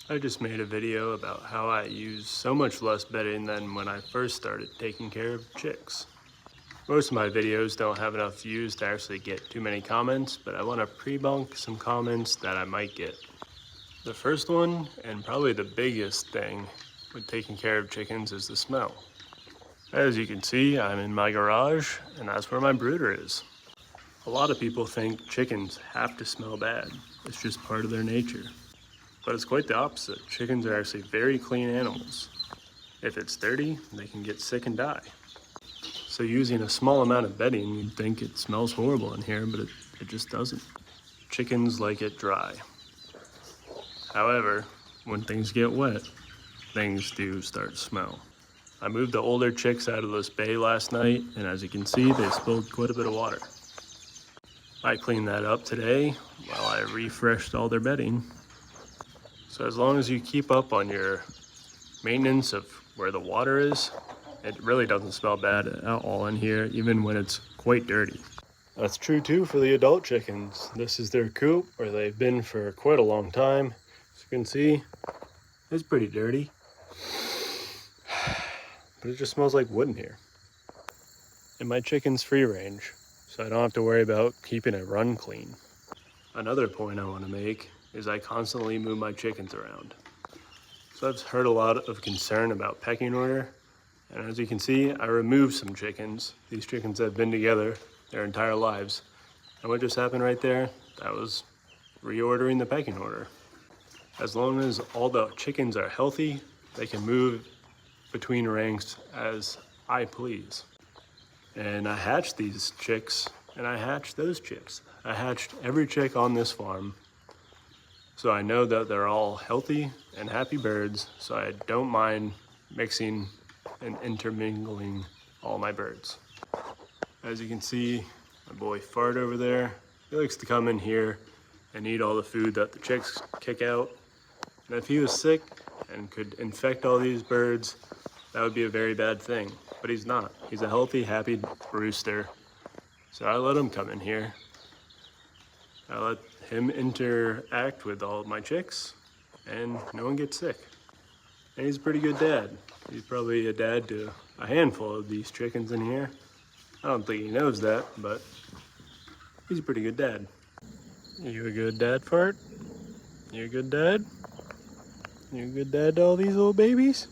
I just made a video about how I use so much less bedding than when I first started taking care of chicks. Most of my videos don't have enough views to actually get too many comments, but I want to pre-bunk some comments that I might get. The first one, and probably the biggest thing with taking care of chickens, is the smell. As you can see, I'm in my garage, and that's where my brooder is. A lot of people think chickens have to smell bad. It's just part of their nature. But it's quite the opposite. Chickens are actually very clean animals. If it's dirty, they can get sick and die. So using a small amount of bedding, you'd think it smells horrible in here, but it just doesn't. Chickens like it dry. However, when things get wet, things do start to smell. I moved the older chicks out of this bay last night, and as you can see, they spilled quite a bit of water. I cleaned that up today while I refreshed all their bedding. So as long as you keep up on your maintenance of where the water is, it really doesn't smell bad at all in here, even when it's quite dirty. That's true too for the adult chickens. This is their coop where they've been for quite a long time. As you can see, it's pretty dirty, but it just smells like wood in here. And my chicken's free range, so I don't have to worry about keeping it run clean. Another point I want to make is I constantly move my chickens around. So I've heard a lot of concern about pecking order, and as you can see, I removed some chickens. These chickens have been together their entire lives. And what just happened right there, that was reordering the pecking order. As long as all the chickens are healthy, they can move between ranks as I please. And I hatched these chicks, and I hatched those chicks. I hatched every chick on this farm. So I know that they're all healthy and happy birds, so I don't mind mixing and intermingling all my birds. As you can see, my boy Fart over there, he likes to come in here and eat all the food that the chicks kick out. And if he was sick and could infect all these birds, that would be a very bad thing. But he's not. He's a healthy, happy rooster. So I let him come in here. I let him interact with all of my chicks, and no one gets sick. And he's a pretty good dad. He's probably a dad to a handful of these chickens in here. I don't think he knows that, but he's a pretty good dad. You a good dad, Fart? You a good dad? You a good dad to all these little babies?